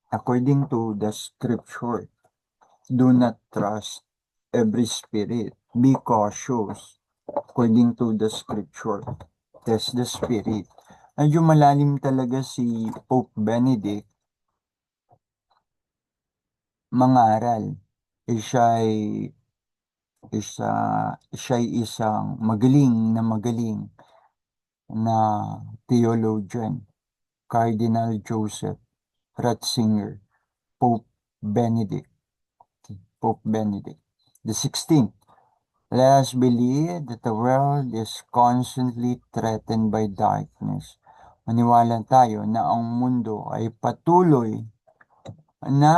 According to the scripture, do not trust every spirit. Be cautious. According to the scripture, test the spirit. Medyo malalim talaga si Pope Benedict mangaral. Siya'y isang magaling na theologian, Cardinal Joseph Ratzinger, Pope Benedict the 16th. Let us believe that the world is constantly threatened by darkness. Maniwala tayo na ang mundo ay patuloy na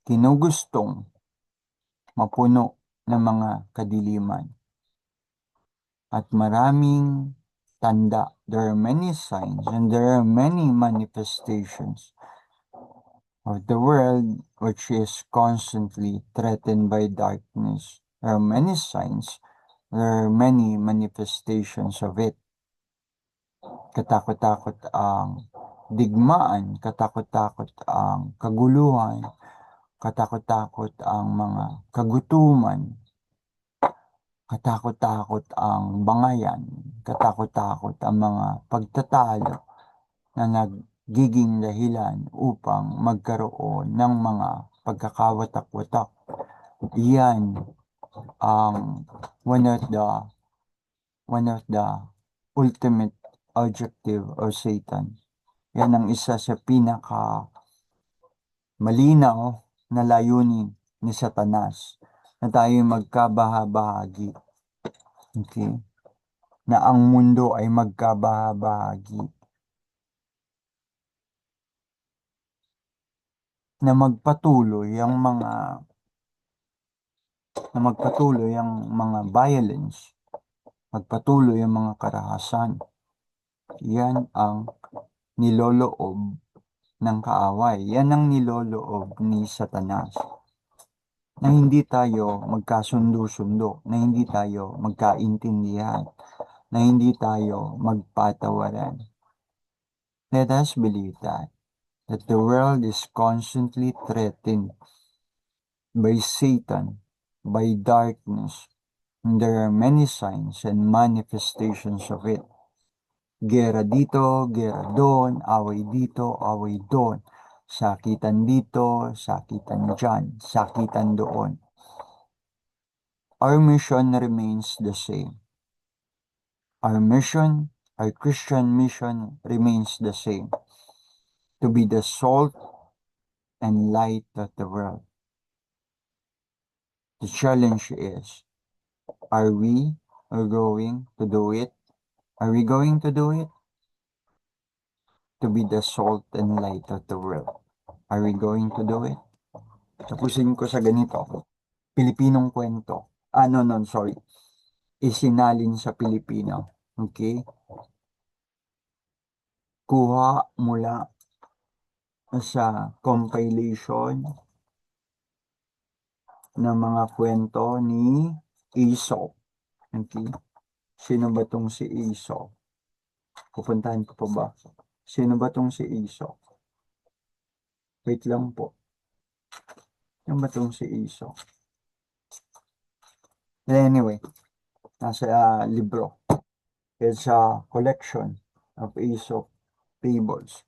kinugustong mapuno ng mga kadiliman. At maraming tanda. There are many signs and there are many manifestations of the world which is constantly threatened by darkness. There are many signs. There are many manifestations of it. Katakot-takot ang digmaan, katakot-takot ang kaguluhan, katakot-takot ang mga kagutuman, katakot-takot ang bangayan, katakot-takot ang mga pagtatalo na nagiging dahilan upang magkaroon ng mga pagkakawatak-watak Yan ang one of the ultimate objective of Satan. Yan ang isa sa pinaka malinaw na layunin ni Satanas na tayo magkabahabahagi. Okay? Na ang mundo ay magkabahabahagi. Na magpatuloy ang mga violence, magpatuloy ang mga karahasan. Yan ang niloloob ng kaaway. Yan ang niloloob ni Satanas. Na hindi tayo magkasundo-sundo, na hindi tayo magkaintindihan, na hindi tayo magpatawaran. Let us believe that the world is constantly threatened by Satan, by darkness, and there are many signs and manifestations of it. Gera dito, gera doon, away dito, away doon. Sakitan dito, sakitan dyan, sakitan doon. Our mission remains the same. Our Christian mission remains the same. To be the salt and light of the world. The challenge is, are we going to do it? Are we going to do it? To be the salt and light of the world. Are we going to do it? Tapusin ko sa ganito. Pilipinong kwento. No, sorry. Isinalin sa Pilipino. Okay? Kuha mula sa compilation ng mga kwento ni Aesop. Okay? Sino ba tong si Aesop? Pupuntahan ko pa ba? Sino ba tong si Aesop? Wait lang po. Sino ba tong si Aesop? Anyway, nasa libro. It's a collection of Aesop fables.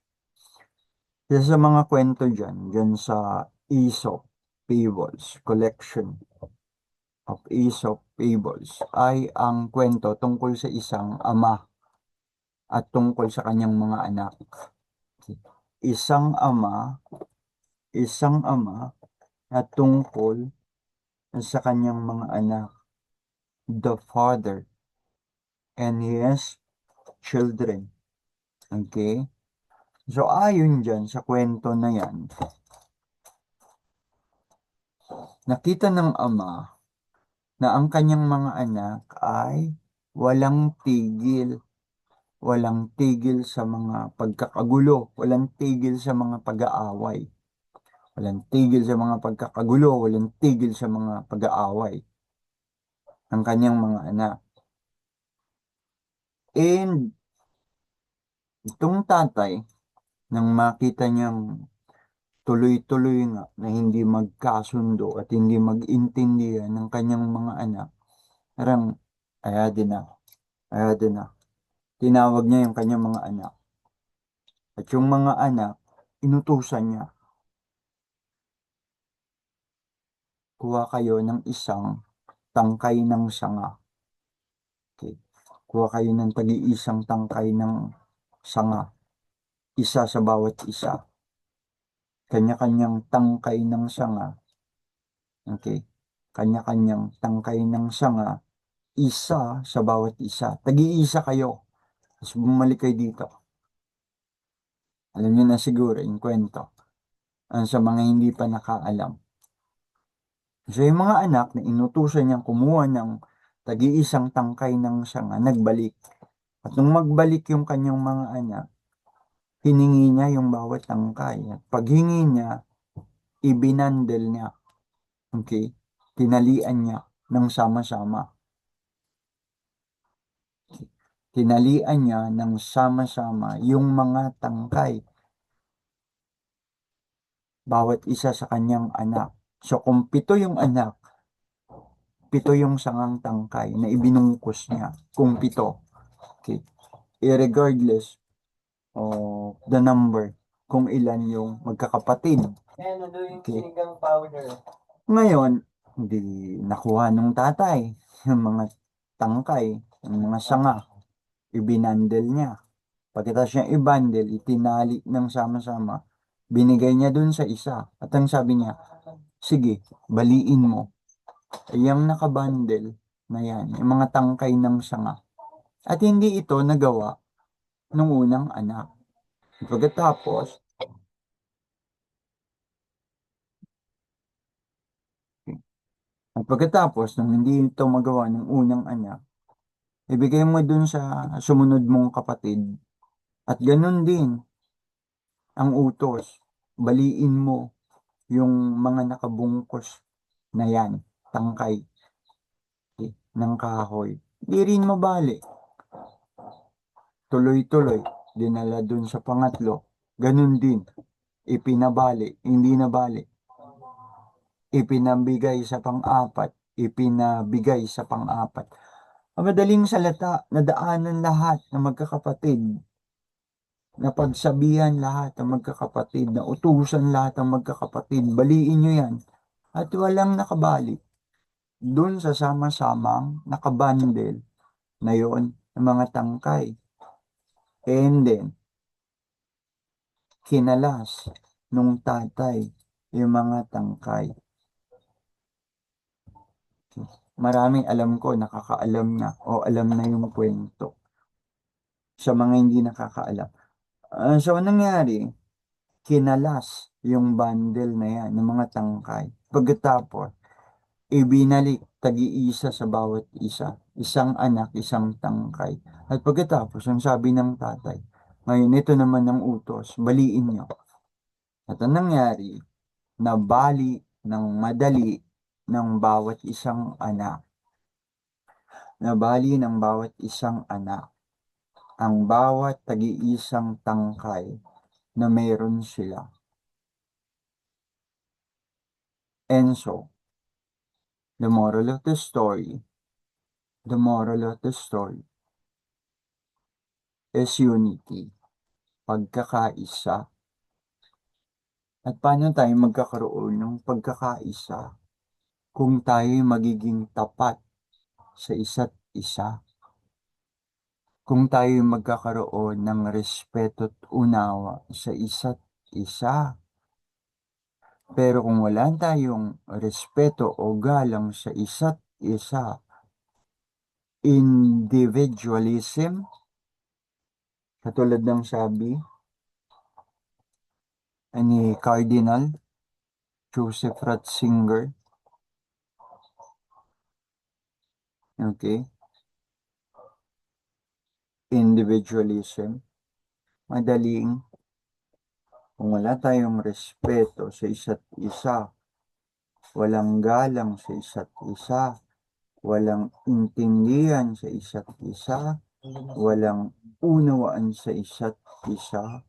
Isa sa mga kwento dyan sa Aesop fables, collection of Aesop fables, ay ang kwento tungkol sa isang ama at tungkol sa kanyang mga anak. Isang ama at tungkol sa kanyang mga anak. The father and his children. Okay? So, ayon dyan sa kwento na yan, nakita ng ama na ang kanyang mga anak ay walang tigil. Walang tigil sa mga pagkakagulo. Walang tigil sa mga pag-aaway. Walang tigil sa mga pagkakagulo. Walang tigil sa mga pag-aaway. Ang kanyang mga anak. And itong tatay, nang makita niyang tuloy-tuloy nga na hindi magkasundo at hindi mag-intindihan ng kanyang mga anak, parang, ayade na. Tinawag niya yung kanyang mga anak. At yung mga anak, inutusan niya, kuha kayo ng isang tangkay ng sanga. Okay. Kuha kayo ng tagi-isang tangkay ng sanga. Isa sa bawat isa. Kanya-kanyang tangkay ng sanga. Okay. Kanya-kanyang tangkay ng sanga. Isa sa bawat isa. Tagi-isa kayo. Tapos bumalik kayo dito. Alam niyo na siguro yung kwento. Sa mga hindi pa nakaalam. So yung mga anak na inutusan niyang kumuha ng tagi-isang tangkay ng sanga, nagbalik. At nung magbalik yung kanyang mga anak, hiningi niya yung bawat tangkay. At paghingi niya, ibinandel niya. Okay? Tinalian niya ng sama-sama. Tinalian niya ng sama-sama yung mga tangkay. Bawat isa sa kanyang anak. So kung 7 yung anak, 7 yung sangang tangkay na ibinungkus niya. Kung 7. Okay. Irregardless of the number, kung ilan yung magkakapatid. Okay. Ngayon, Hindi nakuha nung tatay yung mga tangkay, yung mga sanga, ibinandel niya. Pagkatapos niya i-bundle, itinali ng sama-sama, binigay niya dun sa isa. At ang sabi niya, sige, baliin mo. Yung nakabundle na yan, yung mga tangkay ng sanga. At hindi ito nagawa nung unang anak. Pagkatapos, nung hindi ito magawa ng unang anak, ibigay mo dun sa sumunod mong kapatid. At ganun din ang utos. Baliin mo yung mga nakabungkos na yan, tangkay ng kahoy. Di rin mabali. Tuloy-tuloy, dinala dun sa pangatlo. Ganun din, ipinabali, hindi nabali. Ipinabigay sa pang-apat, ipinabigay sa pang-apat. Ang madaling salata, nadaanan lahat ng magkakapatid, napagsabihan lahat ng magkakapatid, na utusan lahat ng magkakapatid, baliin nyo yan. At walang nakabali. Doon sa sama-samang nakabandel na yon ng mga tangkay. And then, kinalas nung tatay yung mga tangkay. Maraming alam ko, nakakaalam na o alam na yung kwento sa mga hindi nakakaalam. So, anong nangyari? Kinalas yung bundle na yan ng mga tangkay. Pagkatapos, ibinalik tagi-isa sa bawat isa. Isang anak, isang tangkay. At pagkatapos, ang sabi ng tatay, ngayon ito naman ang utos, baliin niyo. At ang nangyari, nabali ng madali ng bawat isang anak. Nabali ng bawat isang anak ang bawat tagi-isang tangkay na meron sila. And so, the moral of the moral of the story is unity, pagkakaisa. At paano tayo magkakaroon ng pagkakaisa kung tayo magiging tapat sa isa't isa? Kung tayo magkakaroon ng respeto at unawa sa isa't isa. Pero kung wala tayong respeto o galang sa isa't isa, individualism, katulad ng sabi ni Cardinal Joseph Ratzinger, okay, individualism, madaling kung wala tayong respeto sa isa't isa, walang galang sa isa't isa, walang intindihan sa isa't isa, walang unawaan sa isa't isa,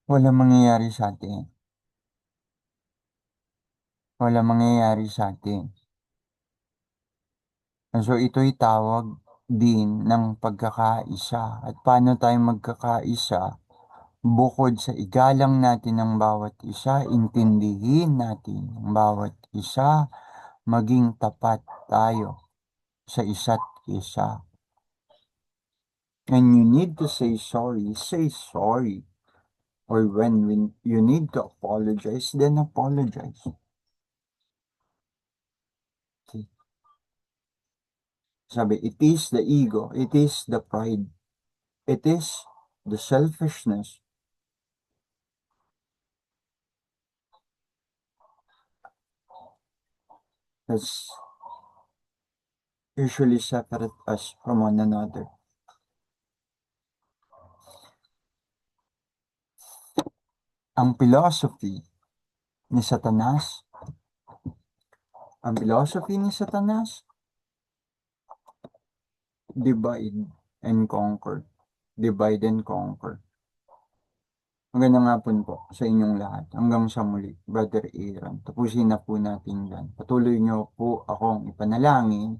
walang mangyayari sa atin. Walang mangyayari sa atin. So ito'y tawag din ng pagkakaisa. At paano tayo magkakaisa? Bukod sa igalang natin ang bawat isa, intindihin natin ang bawat isa, maging tapat tayo sa isa't isa. And you need to say sorry, say sorry. Or when you need to apologize, then apologize. Okay. Sabi, it is the ego, it is the pride, it is the selfishness that's usually separate us from one another. Ang philosophy ni Satanas, ang philosophy ni Satanas, divide and conquer. Divide and conquer. Magandang hapon po sa inyong lahat. Hanggang sa muli, Brother Aaron. Tapusin na po natin yan. Patuloy niyo po akong ipanalangin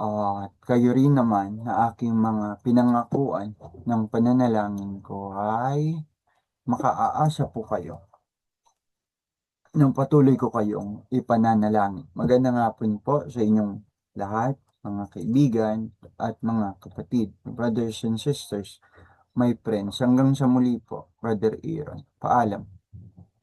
at kayo rin naman na aking mga pinangakuan ng pananalangin ko ay makaaasa po kayo nang patuloy ko kayong ipananalangin. Magandang hapon po sa inyong lahat, mga kaibigan at mga kapatid, brothers and sisters, my friends. Hanggang sa muli po, Brother Aaron. Paalam.